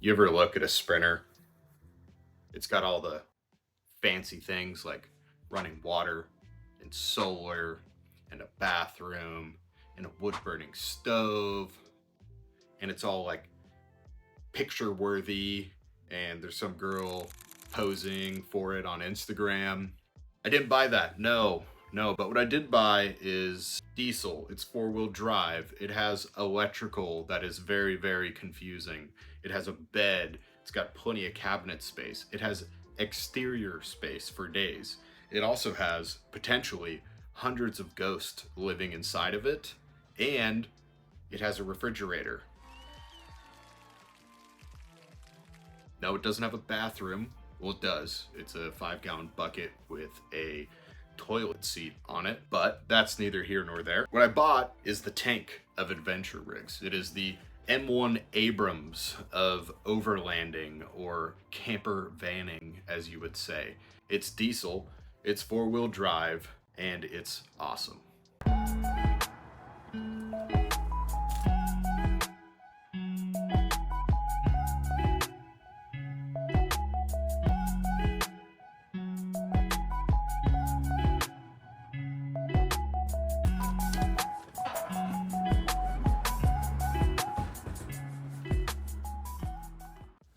You ever look at a Sprinter? It's got all the fancy things like running water and solar and a bathroom and a wood burning stove. And it's all like picture worthy. And there's some girl posing for it on Instagram. I didn't buy that. No. But what I did buy is diesel. It's 4-wheel drive. It has electrical that is very, very confusing. It has a bed. It's got plenty of cabinet space. It has exterior space for days. It also has potentially hundreds of ghosts living inside of it. And it has a refrigerator. No, it doesn't have a bathroom. Well, it does. It's a 5-gallon bucket with a toilet seat on it, but that's neither here nor there. What I bought is the tank of adventure rigs. It is the M1 Abrams of overlanding or camper vanning, as you would say. It's diesel, it's 4-wheel drive, and it's awesome.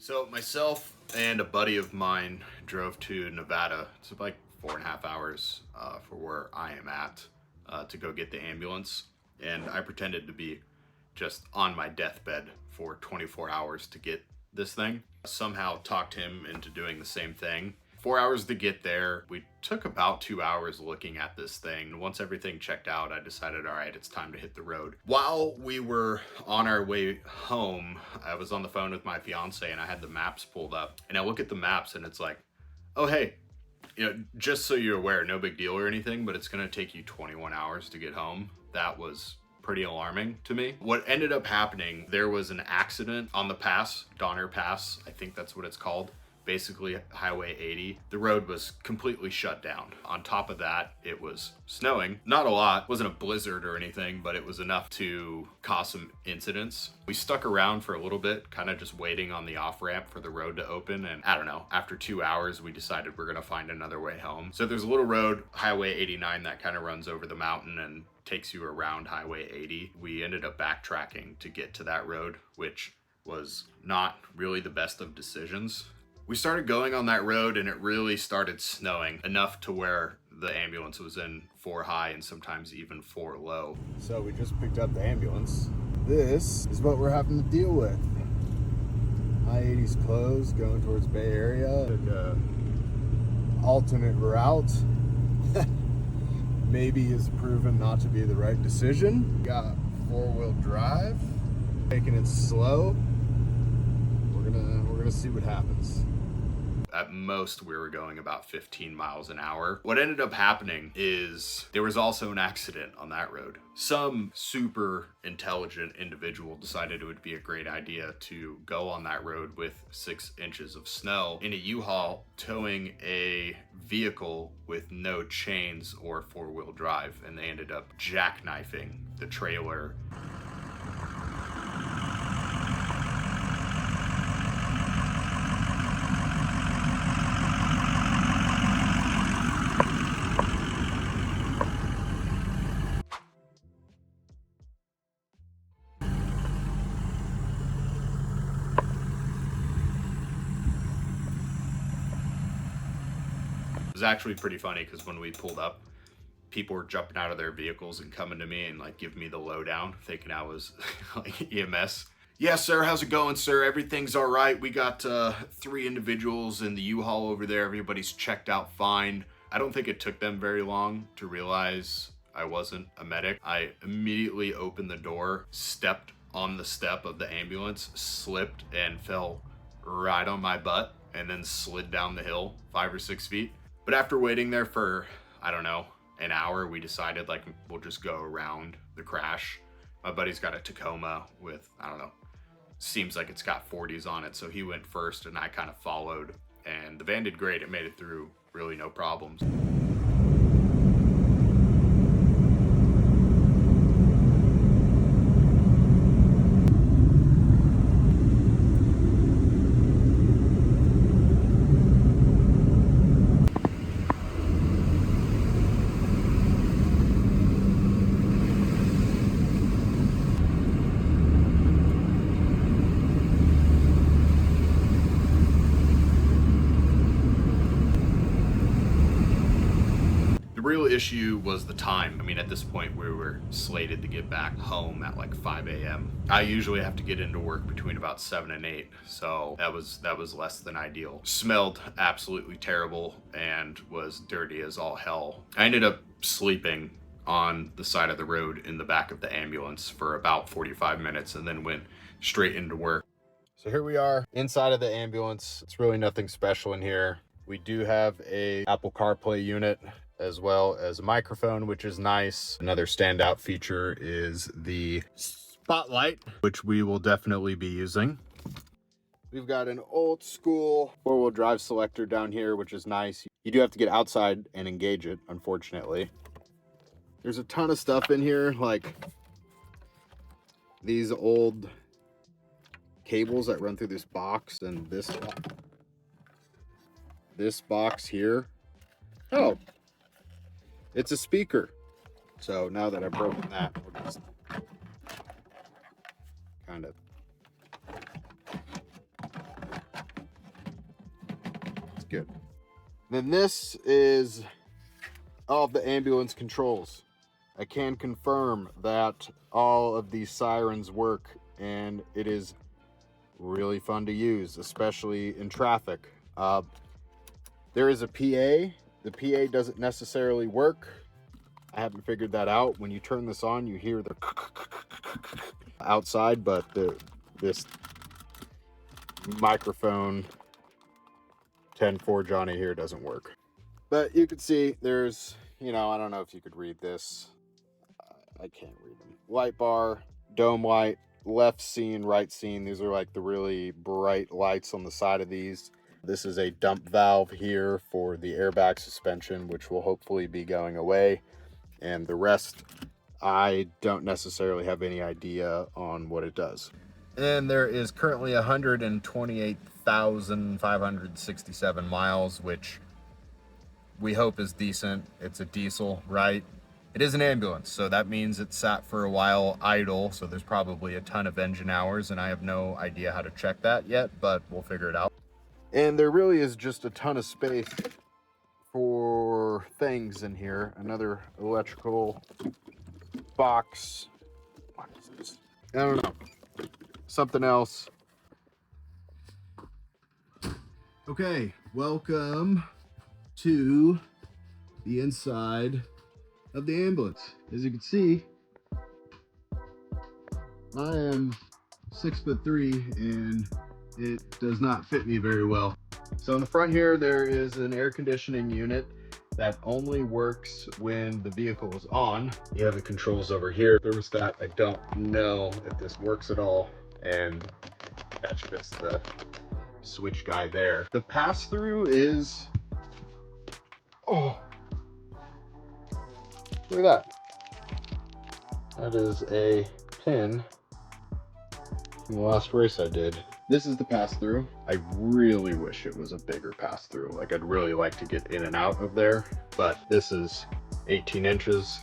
So myself and a buddy of mine drove to Nevada. It's like 4.5 hours for where I am at to go get the ambulance. And I pretended to be just on my deathbed for 24 hours to get this thing. Somehow talked him into doing the same thing. 4 hours to get there. We took about 2 hours looking at this thing. Once everything checked out, I decided, all right, it's time to hit the road. While we were on our way home, I was on the phone with my fiance and I had the maps pulled up. And I look at the maps and it's like, oh, hey, just so you're aware, no big deal or anything, but it's gonna take you 21 hours to get home. That was pretty alarming to me. What ended up happening, there was an accident on the pass, Donner Pass, I think that's what it's called. Basically Highway 80. The road was completely shut down. On top of that, it was snowing. Not a lot, it wasn't a blizzard or anything, but it was enough to cause some incidents. We stuck around for a little bit, kind of just waiting on the off-ramp for the road to open. And I don't know, after 2 hours, we decided we're gonna find another way home. So there's a little road, Highway 89, that kind of runs over the mountain and takes you around Highway 80. We ended up backtracking to get to that road, which was not really the best of decisions. We started going on that road and it really started snowing enough to where the ambulance was in 4 high and sometimes even 4 low. So we just picked up the ambulance. This is what we're having to deal with. I-80's closed, going towards Bay Area. Took a alternate route. Maybe is proven not to be the right decision. Got 4-wheel drive, taking it slow. We're gonna see what happens. At most, we were going about 15 miles an hour. What ended up happening is there was also an accident on that road. Some super intelligent individual decided it would be a great idea to go on that road with 6 inches of snow in a U-Haul towing a vehicle with no chains or 4-wheel drive, and they ended up jackknifing the trailer. It was actually pretty funny because when we pulled up, people were jumping out of their vehicles and coming to me and like giving me the lowdown, thinking I was like EMS. Yeah, sir, how's it going, sir? Everything's all right. We got 3 individuals in the U-Haul over there. Everybody's checked out fine. I don't think it took them very long to realize I wasn't a medic. I immediately opened the door, stepped on the step of the ambulance, slipped and fell right on my butt, and then slid down the hill 5 or 6 feet. But after waiting there for, I don't know, an hour, we decided like we'll just go around the crash. My buddy's got a Tacoma with, I don't know, seems like it's got 40s on it. So he went first and I kind of followed, and the van did great. It made it through, really no problems. issue was the time. I mean, at this point, we were slated to get back home at like 5 a.m. I usually have to get into work between about 7 and 8, so that was less than ideal. Smelled absolutely terrible and was dirty as all hell. I ended up sleeping on the side of the road in the back of the ambulance for about 45 minutes and then went straight into work. So here we are inside of the ambulance. It's really nothing special in here. We do have a Apple CarPlay unit as well as a microphone, which is nice. Another standout feature is the spotlight, which we will definitely be using. We've got an old school 4-wheel drive selector down here, which is nice. You do have to get outside and engage it, unfortunately. There's a ton of stuff in here, like these old cables that run through this box and this box here. Oh, it's a speaker. So now that I've broken that, we'll just kind of, it's good. Then this is all of the ambulance controls. I can confirm that all of these sirens work, and it is really fun to use, especially in traffic. There is a PA. The PA doesn't necessarily work. I haven't figured that out. When you turn this on, you hear the outside, but this microphone 10-4 Johnny here doesn't work. But you can see there's, I don't know if you could read this. I can't read them. Light bar, dome light, left scene, right scene. These are like the really bright lights on the side of these. This is a dump valve here for the airbag suspension, which will hopefully be going away. And the rest, I don't necessarily have any idea on what it does. And there is currently 128,567 miles, which we hope is decent. It's a diesel, right? It is an ambulance, so that means it sat for a while idle, so there's probably a ton of engine hours, and I have no idea how to check that yet, but we'll figure it out. And there really is just a ton of space for things in here. Another electrical box. What is this? I don't know. Something else. Okay, welcome to the inside of the ambulance. As you can see, I am 6'3" and it does not fit me very well. So in the front here, there is an air conditioning unit that only works when the vehicle is on. You have the controls over here. Thermostat, I don't know if this works at all, and that's just the switch guy there. The pass-through is, oh, look at that. That is a pin from the last race I did. This is the pass-through. I really wish it was a bigger pass-through. Like, I'd really like to get in and out of there, but this is 18 inches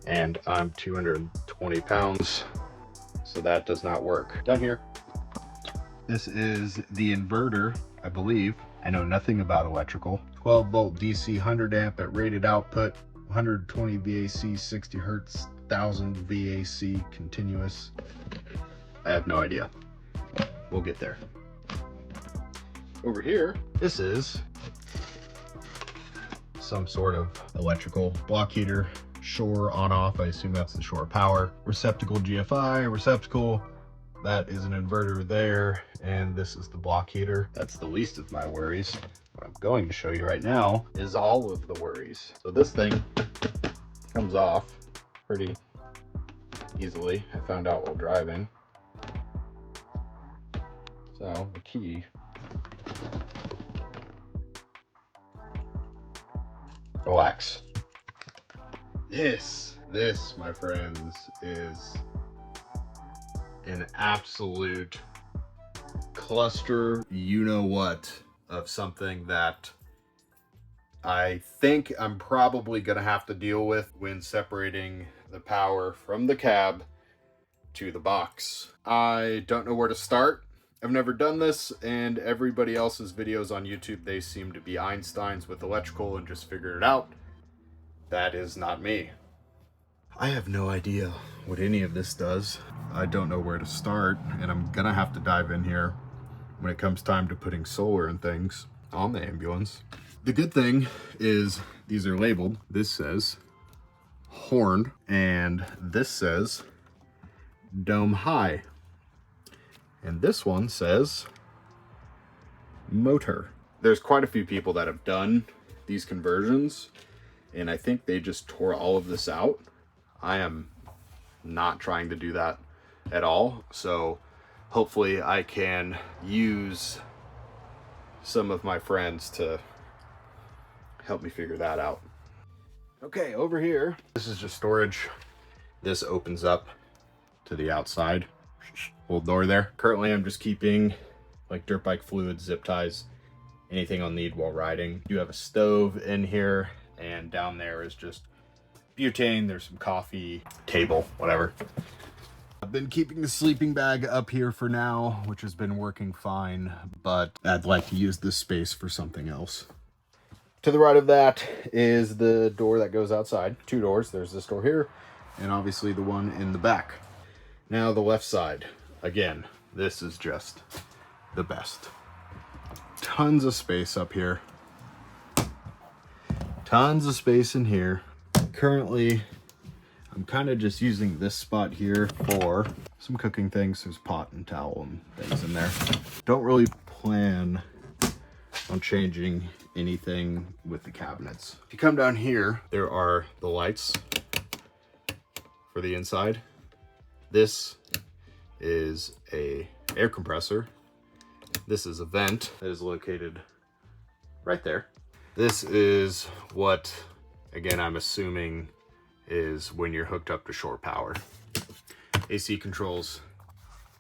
and I'm 220 pounds, so that does not work. Down here, this is the inverter, I believe. I know nothing about electrical. 12 volt DC, 100 amp at rated output, 120 VAC, 60 hertz, 1000 VAC continuous. I have no idea. We'll get there. Over here, this is some sort of electrical block heater, Shore on off. I assume that's the Shore power. Receptacle GFI, receptacle. That is an inverter there. And this is the block heater. That's the least of my worries. What I'm going to show you right now is all of the worries. So this thing comes off pretty easily. I found out while driving. So the key, relax. This, my friends, is an absolute cluster, you know what, of something that I think I'm probably gonna have to deal with when separating the power from the cab to the box. I don't know where to start. I've never done this, and everybody else's videos on YouTube, they seem to be Einsteins with electrical and just figure it out. that is not me. I have no idea what any of this does. I don't know where to start, and I'm gonna have to dive in here when it comes time to putting solar and things on the ambulance. The good thing is these are labeled. This says horn, and this says dome high. And this one says motor. There's quite a few people that have done these conversions, and I think they just tore all of this out. I am not trying to do that at all, so hopefully I can use some of my friends to help me figure that out. Okay, over here, this is just storage. This opens up to the outside. Little door there. Currently I'm just keeping like dirt bike fluids, zip ties, anything I'll need while riding. You have a stove in here, and down there is just butane. There's some coffee, table, whatever. I've been keeping the sleeping bag up here for now, which has been working fine, but I'd like to use this space for something else. To the right of that is the door that goes outside. Two doors. There's this door here, and obviously the one in the back. Now the left side. Again, this is just the best. Tons of space up here. Tons of space in here. Currently, I'm kind of just using this spot here for some cooking things. There's pot and towel and things in there. Don't really plan on changing anything with the cabinets. If you come down here, there are the lights for the inside. This is a air compressor. This is a vent that is located right there. This is what, again, I'm assuming is when you're hooked up to shore power. AC controls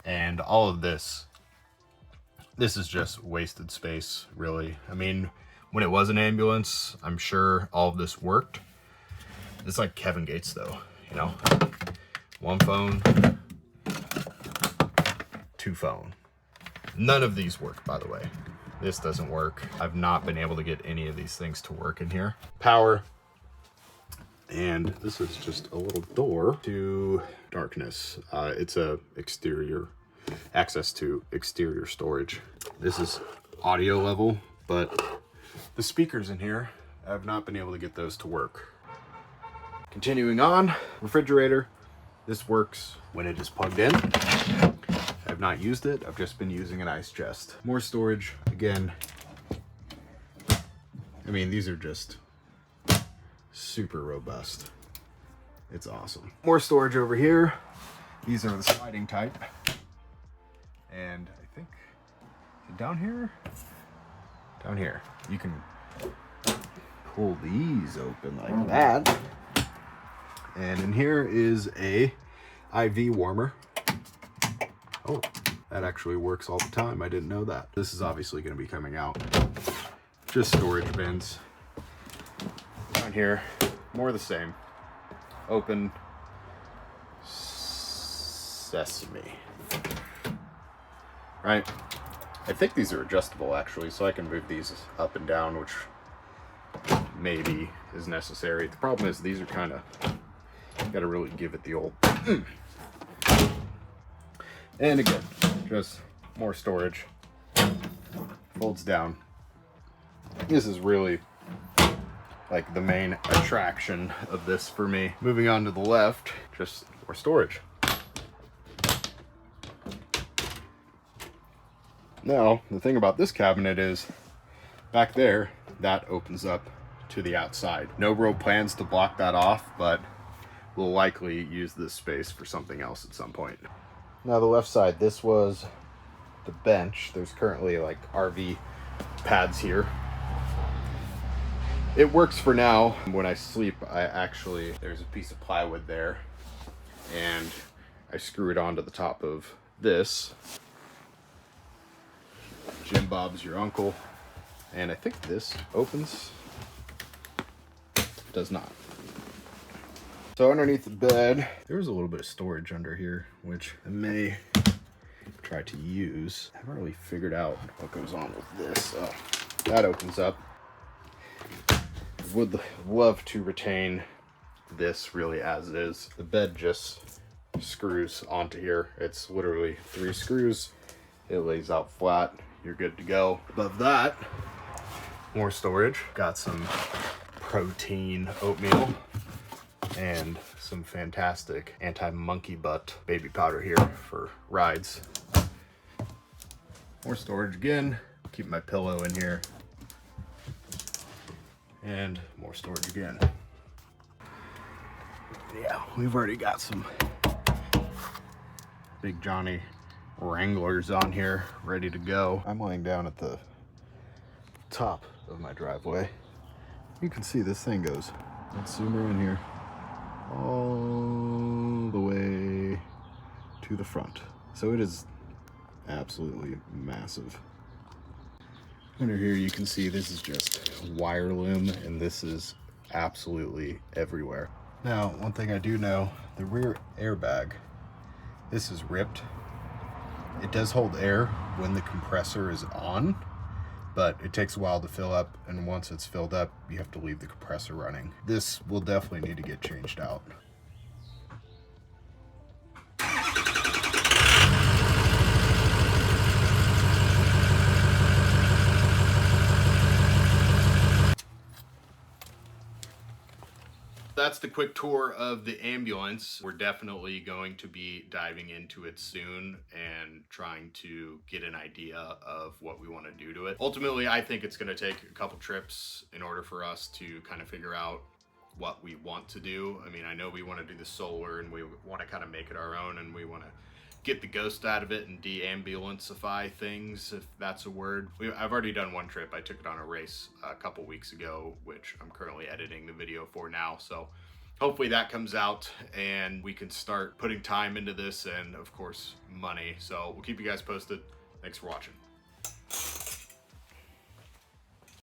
and all of this. This is just wasted space, really. I mean, when it was an ambulance, I'm sure all of this worked. It's like Kevin Gates though, you know? One phone, two phone. None of these work, by the way. This doesn't work. I've not been able to get any of these things to work in here. Power. And this is just a little door to darkness. It's a exterior, access to exterior storage. This is audio level, but the speakers in here, I've not been able to get those to work. Continuing on, refrigerator. This works when it is plugged in. I've not used it. I've just been using an ice chest. More storage. Again, I mean, these are just super robust. It's awesome. More storage over here. These are the sliding type. And I think, is it down here? Down here. You can pull these open like that. And in here is a IV warmer. Oh, that actually works all the time. I didn't know that. This is obviously going to be coming out. Just storage bins. Down here, more of the same. Open sesame. Right? I think these are adjustable actually, so I can move these up and down, which maybe is necessary. The problem is these are kind of, gotta really give it the old. And again, just more storage. Folds down. This is really like the main attraction of this for me. Moving on to the left, just more storage. Now, the thing about this cabinet is back there, that opens up to the outside. No real plans to block that off, but we'll likely use this space for something else at some point. Now the left side, this was the bench. There's currently like RV pads here. It works for now. When I sleep, there's a piece of plywood there, and I screw it onto the top of this. Jim Bob's your uncle. And I think this opens. Does not. So underneath the bed, there's a little bit of storage under here, which I may try to use. I haven't really figured out what goes on with this. That opens up. would love to retain this really as it is. The bed just screws onto here. It's literally 3 screws. It lays out flat. You're good to go. Above that, more storage. Got some protein oatmeal and some fantastic anti-monkey butt baby powder here for rides. More storage again. Keep my pillow in here. And more storage again. Yeah, we've already got some Big Johnny Wranglers on here ready to go. I'm laying down at the top of my driveway. You can see this thing goes. Let's zoom her in here. All the way to the front. So it is absolutely massive. Under here you can see this is just wire loom, and this is absolutely everywhere. Now, one thing I do know, the rear airbag, this is ripped. It does hold air when the compressor is on, but it takes a while to fill up, and once it's filled up, you have to leave the compressor running. This will definitely need to get changed out. That's the quick tour of the ambulance. We're definitely going to be diving into it soon and trying to get an idea of what we want to do to it. Ultimately, I think it's going to take a couple trips in order for us to kind of figure out what we want to do. I mean, I know we want to do the solar and we want to kind of make it our own, and we want to get the ghost out of it and de-ambulancify things, if that's a word. I've already done one trip. I took it on a race a couple weeks ago, which I'm currently editing the video for now. So hopefully that comes out and we can start putting time into this and, of course, money. So we'll keep you guys posted. Thanks for watching.